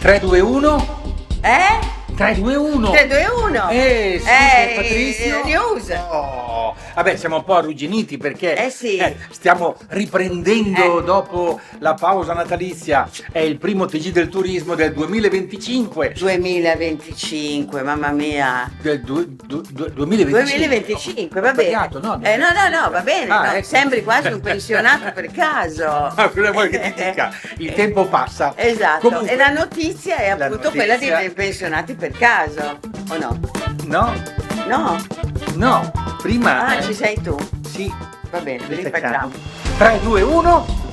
3, 2, 1. 3, 2, 1. 3, 2, 1. Scusi, Patrizio. News. Oh, vabbè, siamo un po' arrugginiti perché Sì. stiamo riprendendo dopo la pausa natalizia. È il primo TG del turismo del 2025. 2025, mamma mia. Del 2025. 2025, va bene. Sbagliato, no? No, va bene. Ah, no, ecco. Sembri quasi un pensionato per caso. Ah, cosa vuoi che ti dica? Il tempo passa. Esatto. Comunque- E la notizia è La appunto quella notizia- dei pensionati per caso, o no? No, No? prima. Ah, ci sei tu. Sì. Va bene, Rifacciamo. rifacciamo. 3, 2, 1.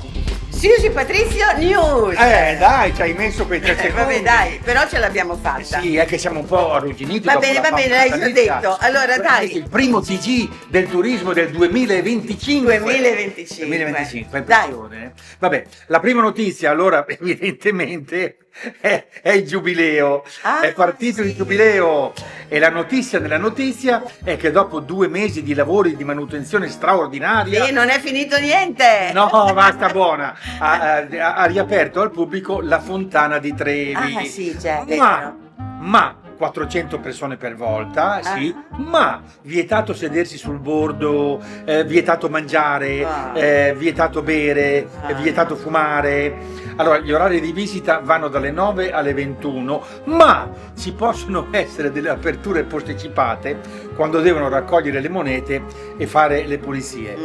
Susi Patrizio News. Dai, ci hai messo quei 3 secondi. Vabbè, dai, però ce l'abbiamo fatta. Sì, è che siamo un po' arrugginiti. Va dopo bene, la va bene, pausa l'hai già natalizia. detto. Allora, dai. Il primo TG del turismo del 2025. 2025. 2025, Dai. impressione. Vabbè, la prima notizia, allora, evidentemente, è il giubileo. Ah, È partito sì. il giubileo. E la notizia della notizia è che dopo 2 mesi di lavori di manutenzione straordinaria. Sì, non è finito niente. No, basta buona. Ha riaperto al pubblico la Fontana di Trevi. Ah, sì, c'è, Ma 400 persone per volta, sì, ma vietato sedersi sul bordo, vietato mangiare, vietato bere, vietato fumare. Allora, gli orari di visita vanno dalle 9 alle 21, ma ci possono essere delle aperture posticipate quando devono raccogliere le monete e fare le pulizie.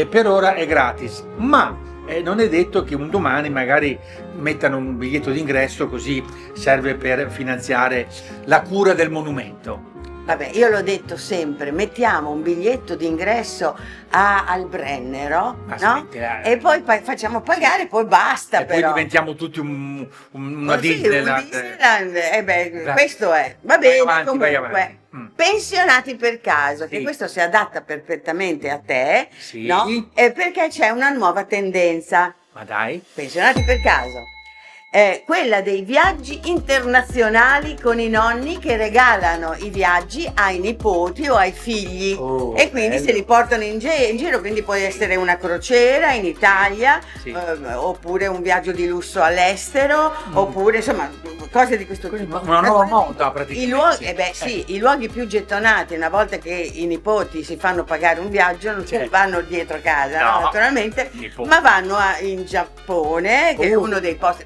Per ora è gratis, ma non è detto che un domani magari mettano un biglietto d'ingresso, così serve per finanziare la cura del monumento. Vabbè, io l'ho detto sempre, mettiamo un biglietto d'ingresso al Brennero, no? Aspetta, E poi facciamo pagare, poi basta e poi però. diventiamo tutti una Così, Disneyland. un Disneyland, Dai. Questo è. Va bene, avanti, comunque. vai avanti. Pensionati per caso, che Sì. questo si adatta perfettamente a te, Sì. no? Perché c'è una nuova tendenza. Ma dai. Pensionati per caso. Quella dei viaggi internazionali con i nonni che regalano i viaggi ai nipoti o ai figli Oh, e quindi bello. se li portano in giro, quindi può essere una crociera in Italia, Sì. oppure un viaggio di lusso all'estero, oppure insomma cose di questo tipo. Una nuova moda praticamente. I luoghi, i luoghi più gettonati, una volta che i nipoti si fanno pagare un viaggio, non Certo. vanno dietro casa, No, naturalmente, nipoti. ma vanno in Giappone, che è Oh. uno dei posti.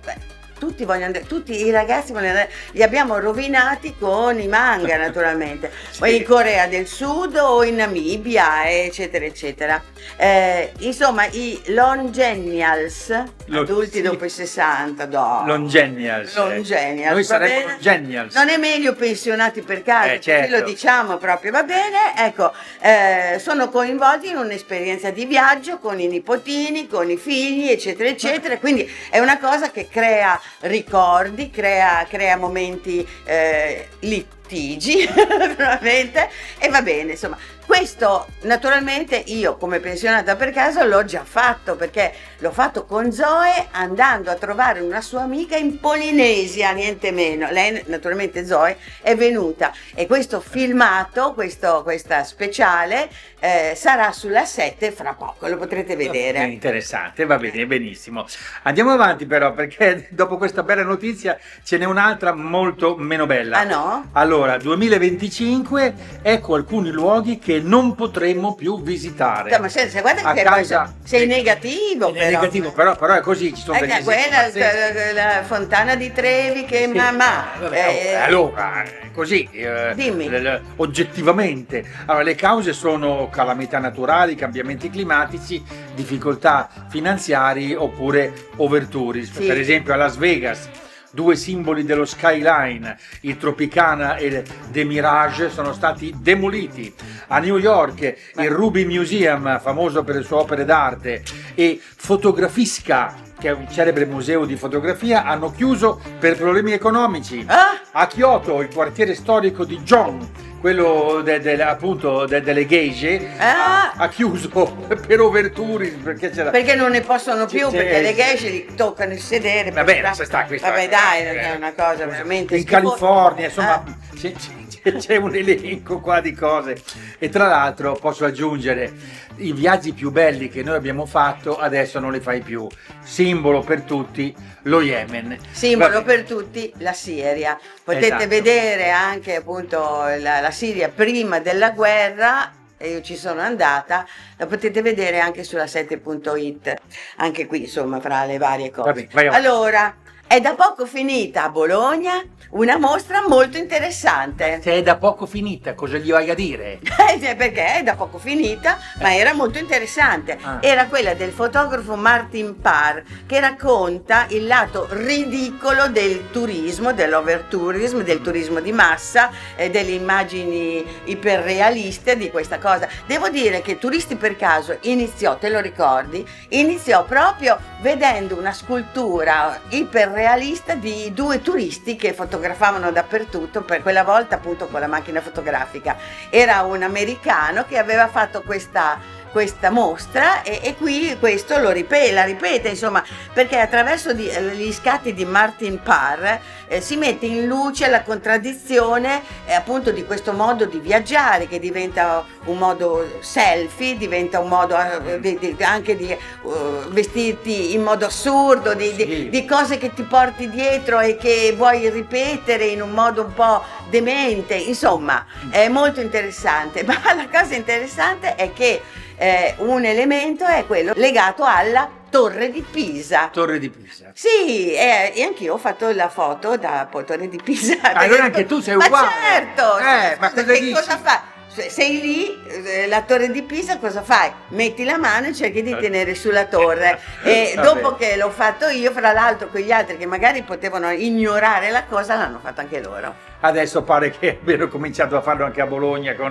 Tutti vogliono andare, tutti i ragazzi vogliono andare, li abbiamo rovinati con i manga naturalmente, Sì. poi in Corea del Sud o in Namibia, eccetera, eccetera. Insomma, i Longenials, adulti sì. dopo i 60, no. Longenials. Longenials, Noi va saremmo bene? Longenials. Non è meglio pensionati per caso, così certo. lo diciamo proprio, va bene? Ecco, sono coinvolti in un'esperienza di viaggio con i nipotini, con i figli, eccetera, eccetera. Quindi è una cosa che crea ricordi, crea momenti litigi, naturalmente, e va bene, insomma. Questo naturalmente io come pensionata per caso l'ho già fatto, perché l'ho fatto con Zoe andando a trovare una sua amica in Polinesia, niente meno. Lei naturalmente, Zoe, è venuta e questo filmato, questa speciale sarà sulla 7 fra poco, lo potrete È vedere. interessante, va bene, benissimo. Andiamo avanti però, perché dopo questa bella notizia ce n'è un'altra molto meno bella. Ah no? Allora, 2025, ecco alcuni luoghi che non potremmo più visitare. Ma senza, guarda A che causa- sei negativo, È negativo, però è così, ci sono degli esempi quella pazzeschi. la Fontana di Trevi che Sì, vabbè, allora, così, Dimmi. oggettivamente, allora, le cause sono calamità naturali, cambiamenti climatici, difficoltà finanziarie oppure overtourism. Sì. Per esempio a Las Vegas, 2 simboli dello skyline, il Tropicana e il The Mirage, sono stati demoliti. A New York il Ruby Museum, famoso per le sue opere d'arte, e Fotografisca, che è un celebre museo di fotografia, hanno chiuso per problemi economici. Ah! A Kyoto il quartiere storico di Gion, quello appunto delle geishe, ha chiuso per overtourism, perché c'era. Perché non ne possono più, C'è- perché le geishe li toccano il sedere. Va bene, sta questa. Vabbè, dai, è una cosa veramente in schifosa. California, insomma, c'è un elenco qua di cose. E tra l'altro posso aggiungere i viaggi più belli che noi abbiamo fatto, adesso non li fai più. Simbolo per tutti lo Yemen. Simbolo per tutti la Siria. Potete Esatto. vedere anche appunto la Siria prima della guerra. E io ci sono andata, la potete vedere anche sulla 7.it, anche qui insomma fra le varie cose. Vabbè, vai avanti. Allora, è da poco finita a Bologna una mostra molto interessante. Se è da poco finita, cosa gli vai a dire? Perché è da poco finita, ma era molto interessante. Ah. Era quella del fotografo Martin Parr, che racconta il lato ridicolo del turismo, dell'overtourism, del turismo di massa, delle immagini iperrealiste di questa cosa. Devo dire che Turisti per caso iniziò, te lo ricordi? Iniziò proprio vedendo una scultura iperrealista di due turisti che fotografavano dappertutto, per quella volta appunto con la macchina fotografica. Era un americano che aveva fatto questa mostra e qui questo la ripete insomma, perché attraverso gli scatti di Martin Parr si mette in luce la contraddizione appunto di questo modo di viaggiare, che diventa un modo selfie, diventa un modo anche di vestirti in modo assurdo, di cose che ti porti dietro e che vuoi ripetere in un modo un po' demente, insomma è molto interessante. Ma la cosa interessante è che un elemento è quello legato alla Torre di Pisa. Torre di Pisa. Sì, e anch'io ho fatto la foto da Torre di Pisa. Allora anche tu sei uguale. Ma certo! Ma cosa che dici? cosa fai? Sei lì, la Torre di Pisa, cosa fai? Metti la mano e cerchi di tenere sulla torre. E dopo che l'ho fatto io, fra l'altro quegli altri che magari potevano ignorare la cosa, l'hanno fatto anche loro. Adesso pare che abbiano cominciato a farlo anche a Bologna con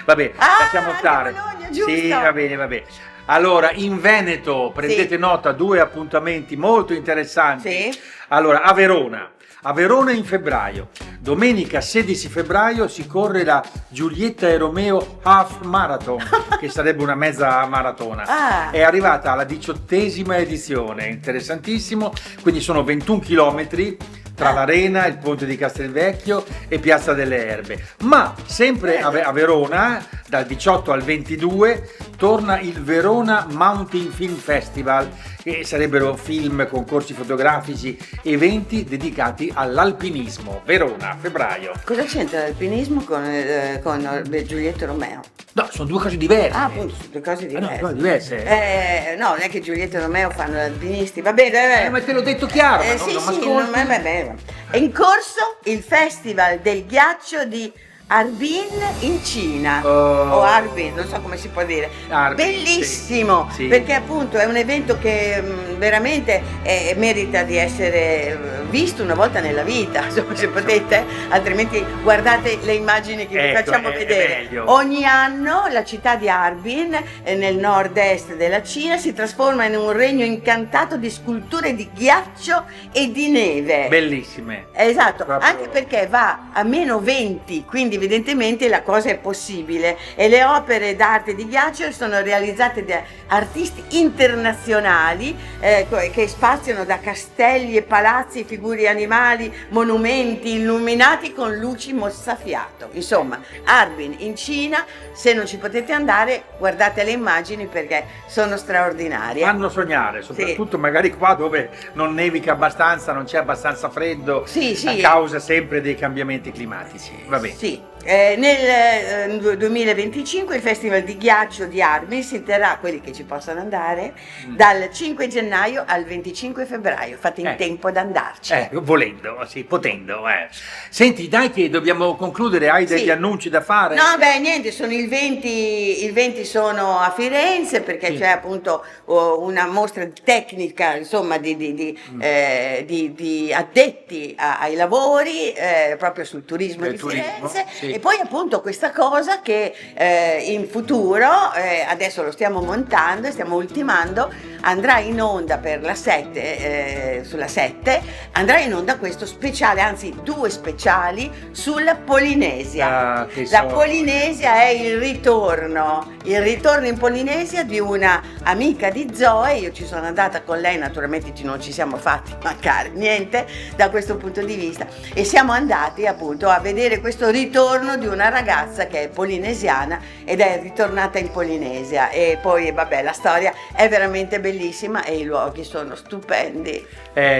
vabbè, lasciamo anche stare. a Bologna, giusto. Sì, va bene. Allora, in Veneto prendete nota, 2 appuntamenti molto interessanti. Sì. Allora, a Verona in febbraio. Domenica 16 febbraio si corre la Giulietta e Romeo Half Marathon, che sarebbe una mezza maratona. È arrivata alla 18ª edizione, interessantissimo, quindi sono 21 chilometri tra l'Arena, il ponte di Castelvecchio e Piazza delle Erbe. Ma sempre a Verona, dal 18 al 22, torna il Verona Mountain Film Festival, che sarebbero film, concorsi fotografici, eventi dedicati all'alpinismo. Verona, febbraio. Cosa c'entra l'alpinismo con Giulietta e Romeo? No, sono due cose diverse. Appunto, sono due cose diverse. No, cose diverse. No, non è che Giulietta e Romeo fanno gli alpinisti, va bene. Ma te l'ho detto chiaro, ma sì, non sì, m'ascolti. è in corso il Festival del ghiaccio di Harbin in Cina, o Harbin, non so come si può dire. Harbin, bellissimo, sì. Perché appunto è un evento che veramente merita di essere visto una volta nella vita, insomma, se potete, altrimenti guardate le immagini che vi facciamo vedere. Meglio. Ogni anno la città di Harbin, nel nord-est della Cina, si trasforma in un regno incantato di sculture di ghiaccio e di neve. Bellissime. Esatto, Proprio. anche perché va a -20, quindi evidentemente la cosa è possibile, e le opere d'arte di ghiaccio sono realizzate da artisti internazionali che spaziano da castelli e palazzi, figure animali, monumenti illuminati con luci mozzafiato. Insomma, Harbin in Cina, se non ci potete andare, guardate le immagini perché sono straordinarie. Fanno sognare, soprattutto magari qua dove non nevica abbastanza, non c'è abbastanza freddo, a causa sempre dei cambiamenti climatici. Va bene. Sì. Nel 2025 il Festival di Ghiaccio di Harbin si terrà, quelli che ci possono andare, dal 5 gennaio al 25 febbraio. Fate in tempo ad andarci. Volendo, sì, potendo. Senti, dai che dobbiamo concludere, hai degli annunci da fare? No, niente, sono il 20 sono a Firenze perché c'è appunto una mostra tecnica, insomma, di addetti ai lavori proprio sul turismo di Firenze. Sì. E poi appunto questa cosa che in futuro, adesso lo stiamo montando e stiamo ultimando, andrà in onda per la 7, sulla 7, andrà in onda questo speciale, anzi 2 speciali sulla Polinesia. La Polinesia è il ritorno in Polinesia di una amica di Zoe. Io ci sono andata con lei, naturalmente non ci siamo fatti mancare niente da questo punto di vista, e siamo andati appunto a vedere questo ritorno di una ragazza che è polinesiana ed è ritornata in Polinesia, e poi vabbè, la storia è veramente bellissima e i luoghi sono stupendi.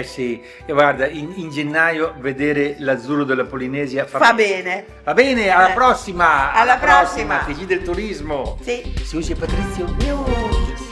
Sì, e guarda, in gennaio vedere l'azzurro della Polinesia fa bene. Va bene, alla prossima! Alla prossima! TG del turismo! Sì. Susi e Patrizio. News.